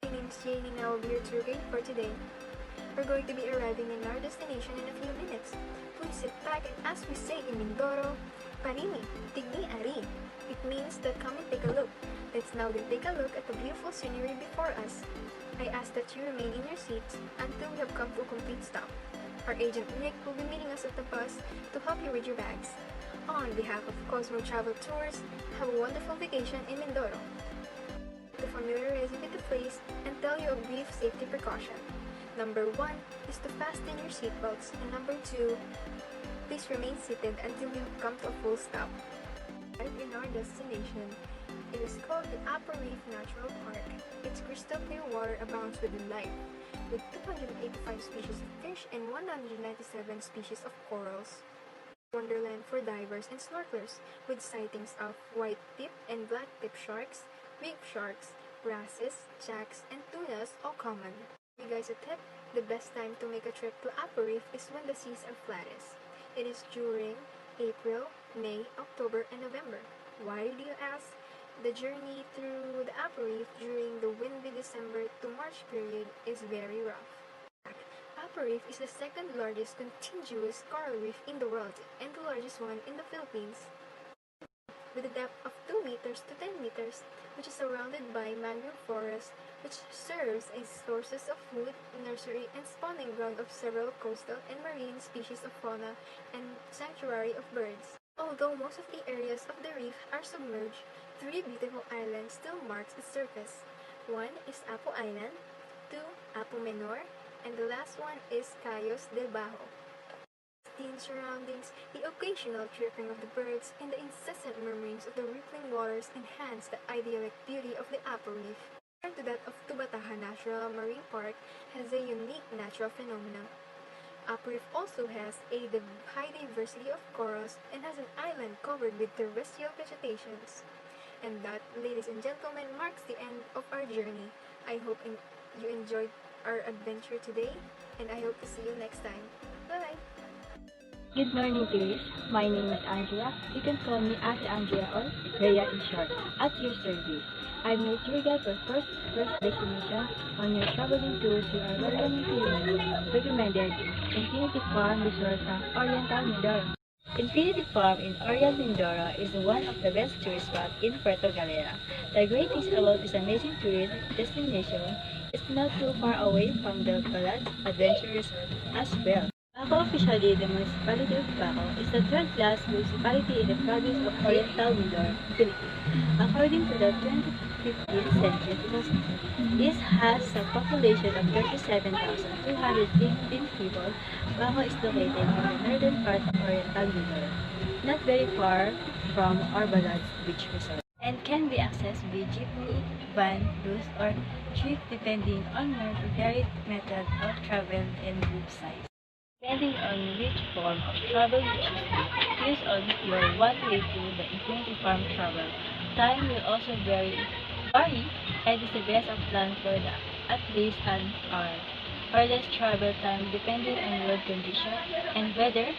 My name is Jane and I will be your tour guide for today. We're going to be arriving in our destination in a few minutes. Please sit back and as we say in Mindoro, Parini, Tigni Ari. It means that come and take a look. Let's now then take a look at the beautiful scenery before us. I ask that you remain in your seats until we have come to a complete stop. Our agent Nick will be meeting us at the bus to help you with your bags. On behalf of Cosmo Travel Tours, have a wonderful vacation in Mindoro. To familiarize you with the place and tell you a brief safety precaution. Number 1 is to fasten your seatbelts, and number 2, please remain seated until we have come to a full stop. Right in our destination, it is called the Upper Reef Natural Park. Its crystal clear water abounds with life, with 285 species of fish and 197 species of corals. Wonderland for divers and snorkelers, with sightings of white-tip and black-tip sharks, reef sharks, wrasses, jacks, and tunas all common. You guys a tip, the best time to make a trip to Upper Reef is when the seas are flattest. It is during April, May, October, and November. Why do you ask? The journey through the Upper Reef during the windy December to March period is very rough. Upper Reef is the second largest contiguous coral reef in the world and the largest one in the Philippines. With a depth of 2 meters to 10 meters, which is surrounded by mangrove forest, which serves as sources of food, nursery, and spawning ground of several coastal and marine species of fauna and sanctuary of birds. Although most of the areas of the reef are submerged, 3 beautiful islands still marks its surface. One is Apo Island, 2 Apo Menor, and the last one is Cayos del Bajo. The surroundings, the occasional chirping of the birds, and the incessant murmurings of the rippling waters enhance the idyllic beauty of the Upper Reef. Compared to that of Tubataha Natural Marine Park, has a unique natural phenomena. Upper Reef also has a high diversity of corals and has an island covered with terrestrial vegetations. And that, ladies and gentlemen, marks the end of our journey. I hope you enjoyed our adventure today, and I hope to see you next time. Bye! Good morning, please. My name is Andrea. You can call me Ate Andrea or Rhea in short, at your service. I'm your tour guide for first destination. On your traveling tours, you are welcome to your recommended Infinity Farm Resort from Oriental Mindoro. Infinity Farm in Oriental Mindoro is one of the best tourist spots in Puerto Galera. The great thing about this amazing tourist destination is not too far away from the Balad Adventure Resort as well. Baco, officially the municipality of Baco, is the third-class municipality in the province of Oriental Mindoro, Philippines. According to the 2015 census, it has a population of 37,215 people. Baco is located in the northern part of Oriental Mindoro, not very far from Orbalad's beach resort, and can be accessed by jeepney, van, bus, or trip depending on your preferred method of travel and group size. Depending on which form of travel you choose to use on your one-way to the Infinity Farm travel, time will also vary and is the best of plan for at least an hour or less travel time depending on road condition and weather.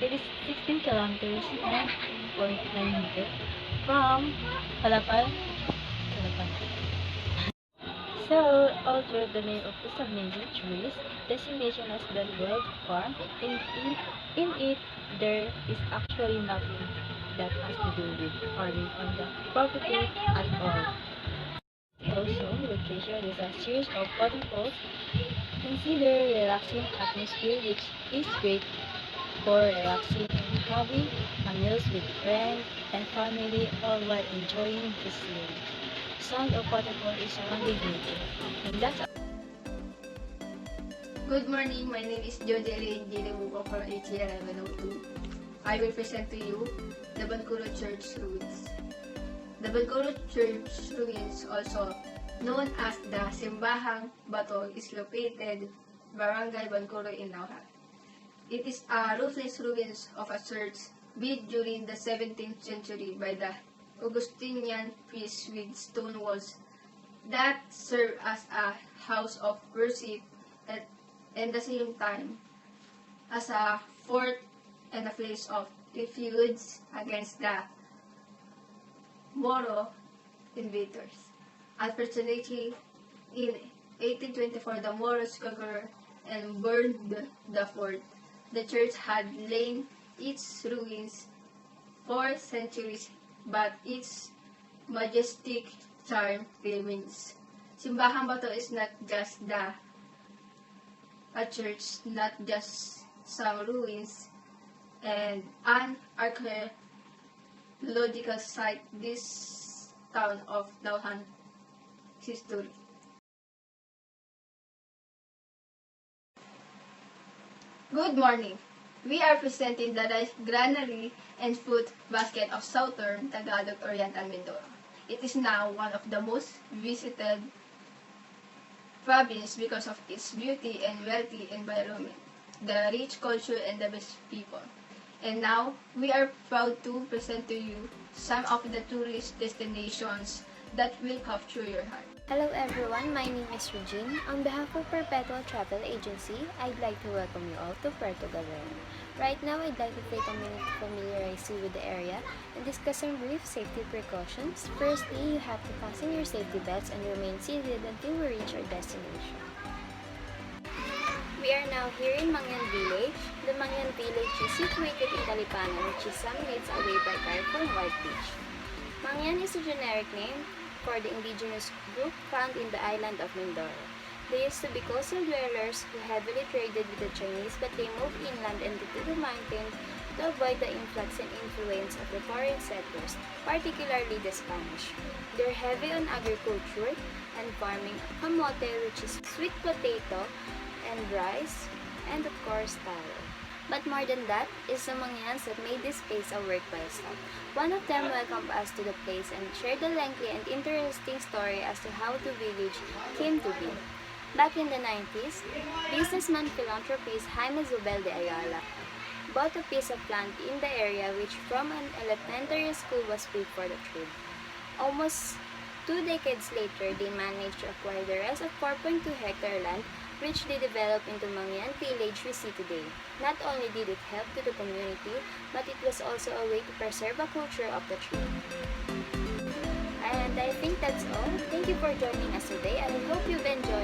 It is 16 kilometers, 9.9 meters from Halapan. So, although the name of this amazing tourist destination has been World Farm, in it there is actually nothing that has to do with farming on the property at all. Also, location is a series of waterfalls. Consider relaxing atmosphere which is great for relaxing and having meals with friends and family all while enjoying the scenery. Sound of waterfall is only nature, and that's Good morning, my name is Jojeline Limuco from HA 1102. I will present to you the Bancuro Church ruins. The Bancuro Church ruins, also known as the Simbahang Bato, is located Barangay Bancuro in Nauhat. It is a roofless ruins of a church built during the 17th century by the Augustinian priests with stone walls that served as a house of worship at the same time as a fort and a place of refuge against the Moro invaders. Unfortunately, In 1824, the Moros conquered and burned the fort. The church had lain its ruins for centuries, but its majestic charm remains. Simbahang Bato is not just a church, not just some ruins, and an archaeological site, this town of Lauhan history. Good morning. We are presenting the rice granary and fruit basket of Southern Tagalog Oriental Mindoro. It is now one of the most visited province because of its beauty and wealthy environment, the rich culture and the best people. And now, we are proud to present to you some of the tourist destinations that will capture your heart. Hello everyone, my name is Regine. On behalf of Perpetual Travel Agency, I'd like to welcome you all to Puerto Galera. Right now, I'd like to take a minute to familiarize you with the area and discuss some brief safety precautions. Firstly, you have to fasten your safety belts and remain seated until we reach our destination. We are now here in Mangyan Village. The Mangyan Village is situated in Talipanan, which is some minutes away by car from White Beach. Mangyan is a generic name for the indigenous group found in the island of Mindoro. They used to be coastal dwellers who heavily traded with the Chinese, but they moved inland and to the mountains to avoid the influx and influence of the foreign settlers, particularly the Spanish. They're heavy on agriculture and farming camote, which is sweet potato, and rice, and of course taro. But more than that is the Mangyans that made this place a worthwhile stop. One of them welcomed us to the place and shared a lengthy and interesting story as to how the village came to be. Back in the 90s, businessman philanthropist Jaime Zubel de Ayala bought a piece of land in the area which from an elementary school was paid for the trade. Almost 2 decades later, they managed to acquire the rest of 4.2 hectare land which they developed into Mangyan Village we see today. Not only did it help to the community, but it was also a way to preserve the culture of the trade. And I think that's all. Thank you for joining us today, and I hope you've enjoyed